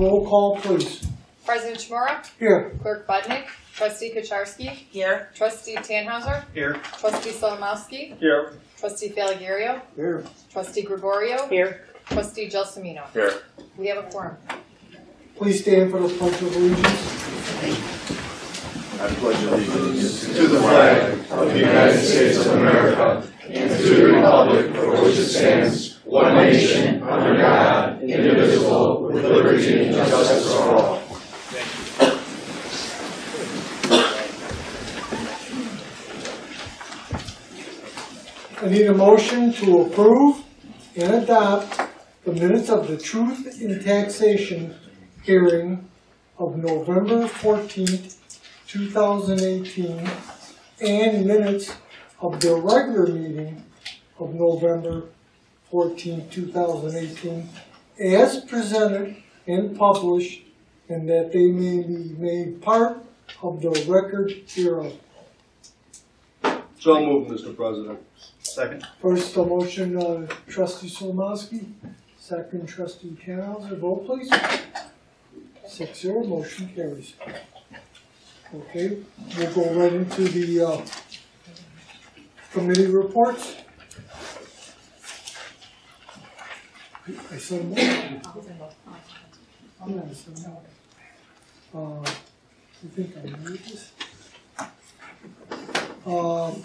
Roll call, please. President Chmura? Here. Clerk Budnick? Trustee Kucharski? Here. Trustee Tannhauser? Here. Trustee Solomowski? Here. Trustee Faligario? Here. Trustee Gregorio? Here. Trustee Gelsomino? Here. We have a quorum. Please stand for the Pledge of Allegiance. I pledge allegiance to the flag of the United States of America and to the republic for which it stands, one nation, under God, indivisible, with liberty and justice for all. I need a motion to approve and adopt the minutes of the Truth in Taxation hearing of November 14th, 2018, and minutes of the regular meeting of November 14th, 2018, as presented and published, and that they may be made part of the record hereof. So moved, Mr. President. Second. First, a motion, Trustee Solomowski. Second, Trustee Tannhauser. Vote, please. 6-0, motion carries. Okay, we'll go right into the committee reports. I said a motion. Yeah, I said a motion. You think I made this?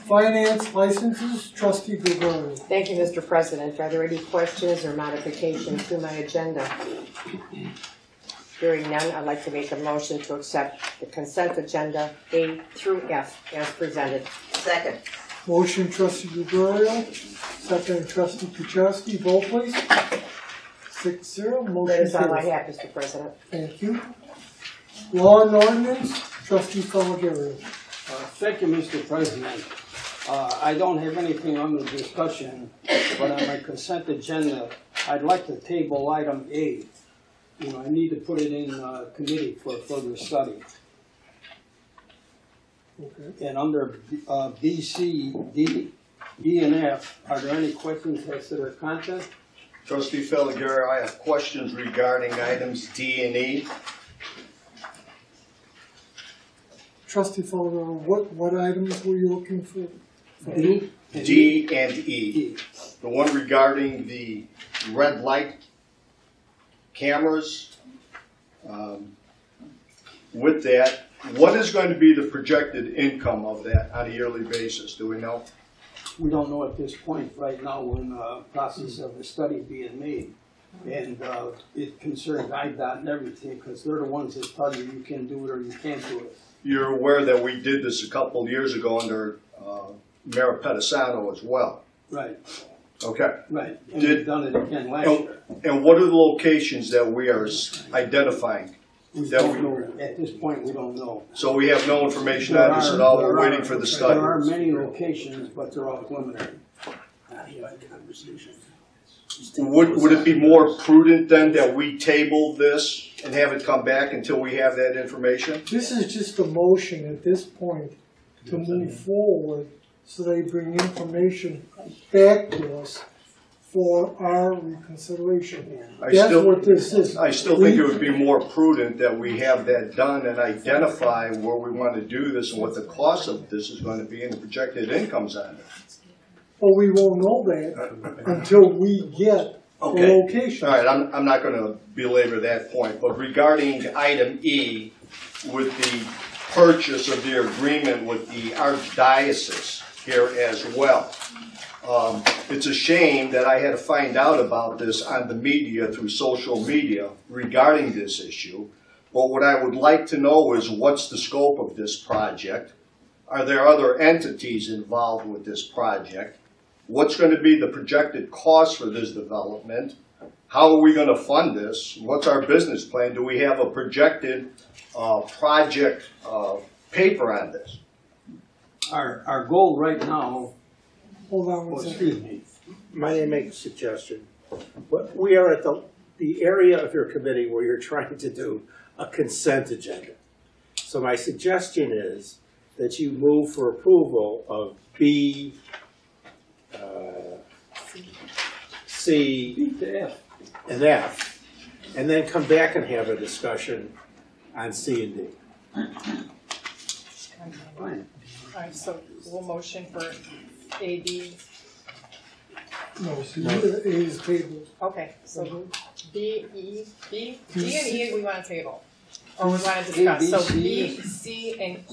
Finance licenses, Trustee Gregorio. Thank you, Mr. President. Are there any questions or modifications to my agenda? Hearing none, I'd like to make a motion to accept the consent agenda A through F as presented. Second. Motion, Trustee Gregorio. Second, Trustee Kucharski. Vote, please. 6-0, motion That is all I carries. have, Mr. President. Thank you. Law and ordinance, Trustee Faligario. Thank you, Mr. President. I don't have anything under discussion, but on my consent agenda, I'd like to table item A. I need to put it in committee for further study. Okay. And under B, C, D, E, and F, are there any questions as to their content? Trustee Faligario, I have questions regarding items D and E. Trustee Faligario, what items were you looking for? D? D and E. The one regarding the red light cameras. With that, what is going to be the projected income of that on a yearly basis? Do we know? We don't know at this point. Right now, we're in the process of a study being made. And it concerns IDOT and everything, because they're the ones that tell you you can do it or you can't do it. You're aware that we did this a couple of years ago under Mayor Pedisano as well. Right. Okay. Right. And we've done it again last year. And what are the locations that we are identifying? We don't know. At this point, we don't know. So we have no information on this at all. We're waiting for the study. There are many locations, but they're all preliminary. Would it be more prudent then that we table this and have it come back until we have that information? This is just a motion at this point to move forward so they bring information back to us for our reconsideration. That's what this is. I still think it would be more prudent that we have that done and identify where we want to do this and what the cost of this is going to be and the projected incomes on it. But we won't know that until we get the location. All right, I'm not going to belabor that point, but regarding item E, with the purchase of the agreement with the Archdiocese here as well. It's a shame that I had to find out about this on the media through social media regarding this issue. But what I would like to know is what's the scope of this project? Are there other entities involved with this project? What's going to be the projected cost for this development? How are we going to fund this? What's our business plan? Do we have a projected project paper on this? Our goal right now. Hold on one second. Excuse me. May I make a suggestion? We are at the area of your committee where you're trying to do a consent agenda. So my suggestion is that you move for approval of B, C, B to F. and F and then come back and have a discussion on C and D. Alright, so we'll motion for A, B, No, so A is tabled. okay, so B, E, B, D and E we want to table. Or we want to discuss, so B, C, and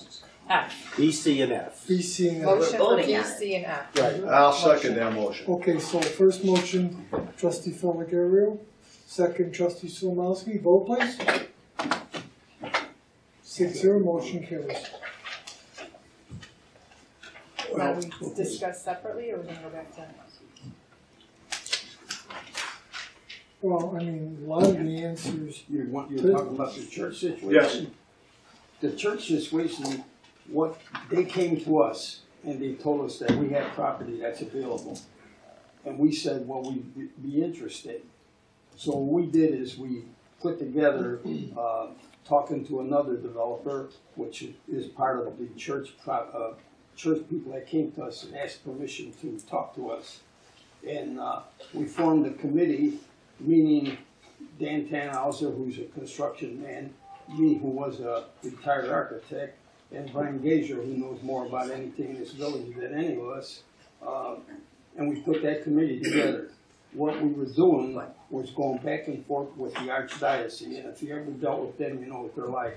F. B, C, and F. B, C, and F. Motion for voting B, on it. C, and F. Right. I'll second that motion. Okay, so first motion, trustee Foligaro, second trustee Solomowski, vote please. 6-0, motion carries. Now we discuss separately, or we're gonna go back to? Well, I mean, a lot of the answers, You're talking about the church situation? Yes. The church situation, they came to us and they told us that we had property that's available. And we said, well, we'd be interested. So what we did is we put together, talking to another developer, which is part of the church people that came to us and asked permission to talk to us. And we formed a committee, meaning Dan Tannhauser, who's a construction man, me, who was a retired architect, and Brian Gazer, who knows more about anything in this village than any of us. And we put that committee together. What we were doing was going back and forth with the archdiocese, and if you ever dealt with them, you know what they're like.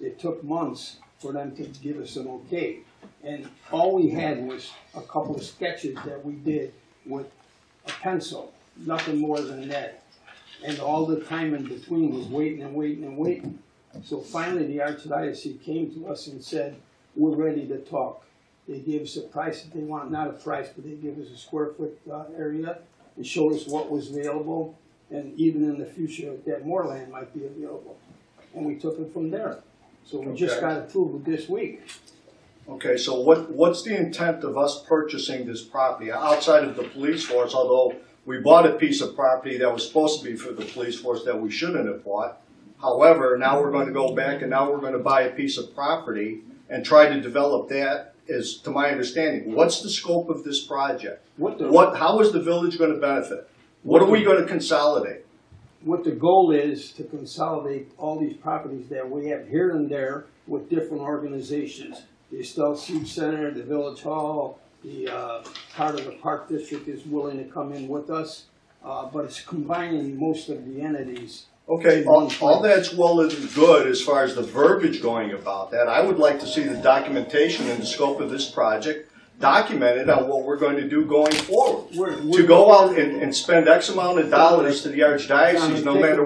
It took months for them to give us an okay. And all we had was a couple of sketches that we did with a pencil, nothing more than that. And all the time in between was waiting and waiting and waiting. So finally the archdiocese came to us and said, we're ready to talk. They gave us a price that they want, not a price, but they gave us a square foot area and showed us what was available, and even in the future that more land might be available. And we took it from there. So we just got approved this week. Okay, so what's the intent of us purchasing this property outside of the police force, although we bought a piece of property that was supposed to be for the police force that we shouldn't have bought. However, now we're going to go back and now we're going to buy a piece of property and try to develop that, is to my understanding. What's the scope of this project? How is the village going to benefit? What are we going to consolidate? What the goal is to consolidate all these properties that we have here and there with different organizations. The Estelle Seed Center, the Village Hall, the part of the Park District is willing to come in with us, but it's combining most of the entities. Okay, all that's well and good as far as the verbiage going about that. I would like to see the documentation and the scope of this project documented on what we're going to do going forward. To go out and spend X amount of dollars to the archdiocese, no matter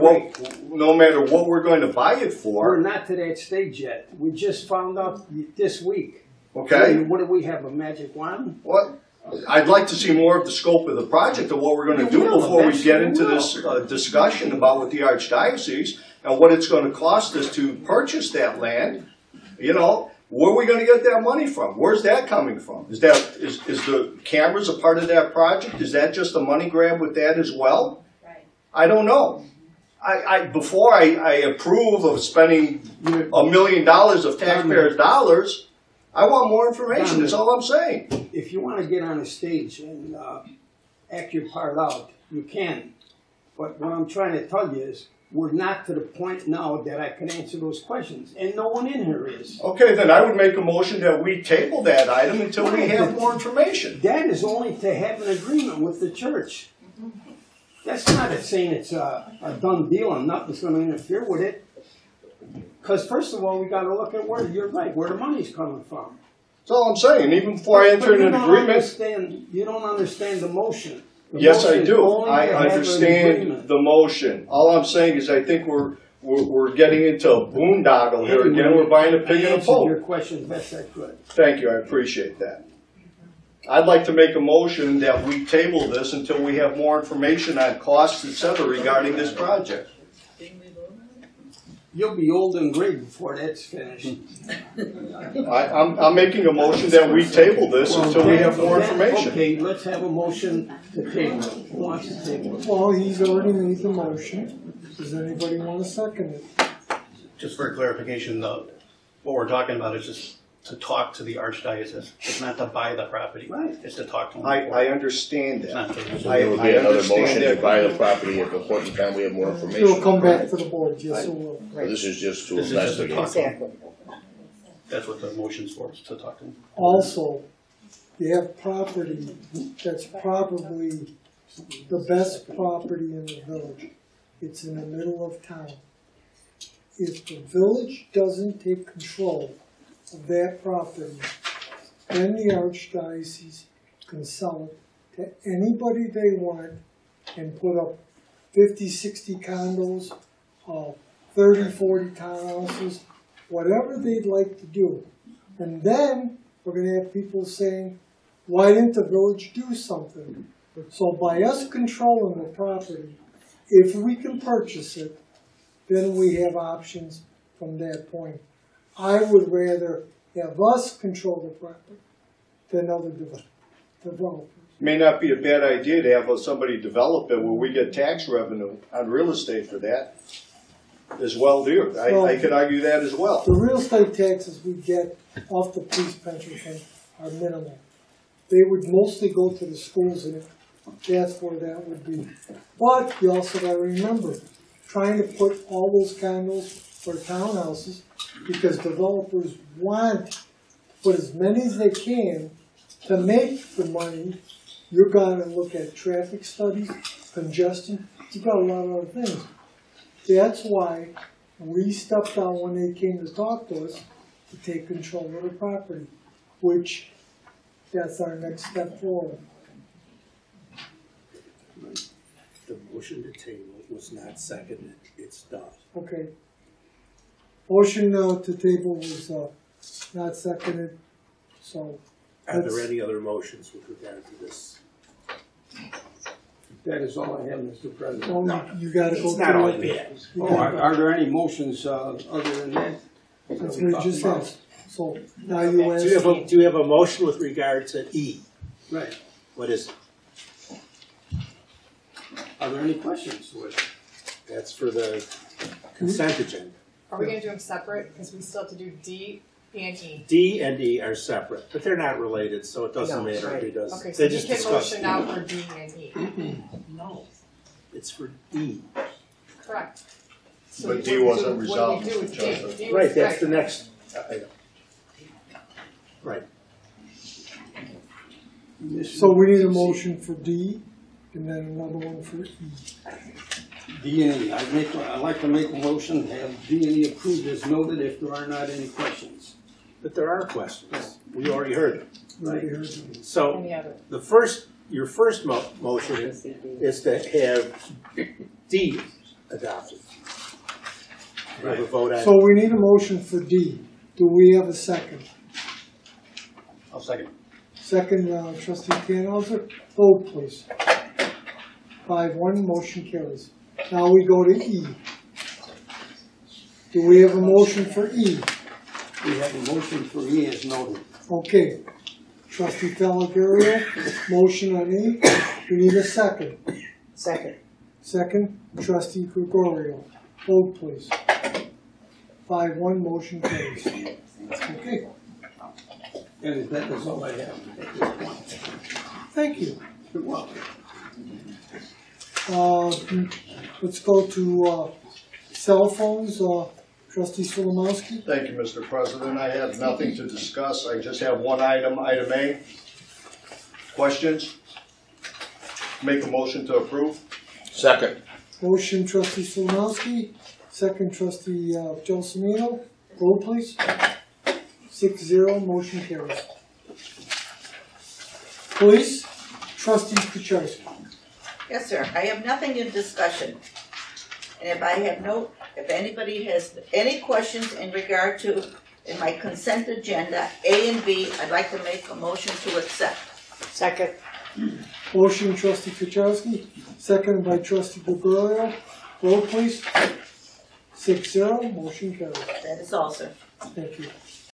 what we're going to buy it for. We're not to that stage yet. We just found out this week. Okay. What do we have, a magic wand? What? I'd like to see more of the scope of the project and what we're going to do before we get into this discussion about with the archdiocese and what it's going to cost us to purchase that land. You know, where are we going to get that money from? Where's that coming from? Is the cameras a part of that project? Is that just a money grab with that as well? Right. I don't know. Before I approve of spending $1 million of taxpayers' dollars, I want more information, that's all I'm saying. If you want to get on a stage and act your part out, you can. But what I'm trying to tell you is, we're not to the point now that I can answer those questions, and no one in here is. Okay, then I would make a motion that we table that item until we have more information. That is only to have an agreement with the church. That's not saying it's a done deal and nothing's going to interfere with it. Because first of all, we got to look at where the money's coming from. That's all I'm saying. Even before I enter an agreement. You don't understand the motion. Yes, I do. I understand the motion. All I'm saying is I think we're getting into a boondoggle here again. We're buying a pig in a I answered poke. your question best I could. Thank you. I appreciate that. I'd like to make a motion that we table this until we have more information on costs, etc., regarding this project. You'll be old and gray before that's finished. I'm making a motion that we table this until we have more information. Okay, let's have a motion to table it. Who wants to table it? well, he's already made the motion. Does anybody want to second it? Just for clarification, what we're talking about is just to talk to the archdiocese. It's not to buy the property. Right. It's to talk to them. I understand It's that. not to. So there will be another understand motion to that. buy the property at the point in time we have more information. It'll come back to the board, yes, it will. So this is just to This is just to investigate. talk. Exactly. That's what the motion's for, is to talk to them. Also, you have property that's probably the best property in the village. It's in the middle of town. If the village doesn't take control of that property, then the archdiocese can sell it to anybody they want and put up 50, 60 condos, 30, 40 townhouses, whatever they'd like to do. And then we're gonna have people saying, why didn't the village do something? So by us controlling the property, if we can purchase it, then we have options from that point. I would rather have us control the property than other developers. May not be a bad idea to have somebody develop it where we get tax revenue on real estate for that as well, dear. I could argue that as well. The real estate taxes we get off the police pension fund are minimal. They would mostly go to the schools, and that's where that would be. But you also got to remember, trying to put all those condos or townhouses, because developers want to put as many as they can to make the money. You're going to look at traffic studies, congestion. You've got a lot of other things. That's why we stepped down when they came to talk to us to take control of the property, which that's our next step forward. The motion to table was not seconded, it's done. Okay. Motion to table was not seconded, so. Are there any other motions with regard to this? That is all I have, Mr. President. Oh, you gotta go It's not all through you it. have. You Oh, gotta go- are there any motions other than that? That's what you just asked. So now you ask. Do you have a motion with regard to E? Right. What is it? Are there any questions to it? That's for the consent agenda. Are we gonna do them separate? Because we still have to do D and E. D and E are separate, but they're not related, so it doesn't No, matter right. who does. Okay, They so you just can discuss. motion out for D and E. No, it's for D. Correct. So But what D do we wasn't do- what do we resolved, do with Mr. D? Joseph. D was Right, that's the right. next item. Right. So we need a motion for D and then another one for E. D and E. I'd like to make a motion to have D and E approved as noted if there are not any questions. But there are questions. We already heard them. Already heard them. So Any other? your first motion is to have D adopted. We have a vote on. So we need a motion for D. Do we have a second? I'll second. Second, trustee Tannhauser, vote please. 5-1, motion carries. Now we go to E. Do we have a motion for E? We have a motion for E as noted. Okay. Trustee Pellegrino, motion on E. We need a second. Second. Second, trustee Gregorio, vote please. 5-1, motion carries. Okay, And that is all I have at this point. thank you. You're welcome. Let's go to cell phones. Trustee Solomowski. Thank you, Mr. President. I have nothing to discuss. I just have one item, item A. Questions? Make a motion to approve. Second. Motion trustee Solomowski, second trustee Gelsomino. Vote please. 6-0, motion carries. Police, trustee Kucharski. Yes, sir. I have nothing in discussion. And if anybody has any questions in regard to, in my consent agenda, A and B, I'd like to make a motion to accept. Second. Motion trustee Kucharski, second by trustee Gregorio. Vote please. 6-0, motion carries. That is all, sir. Thank you.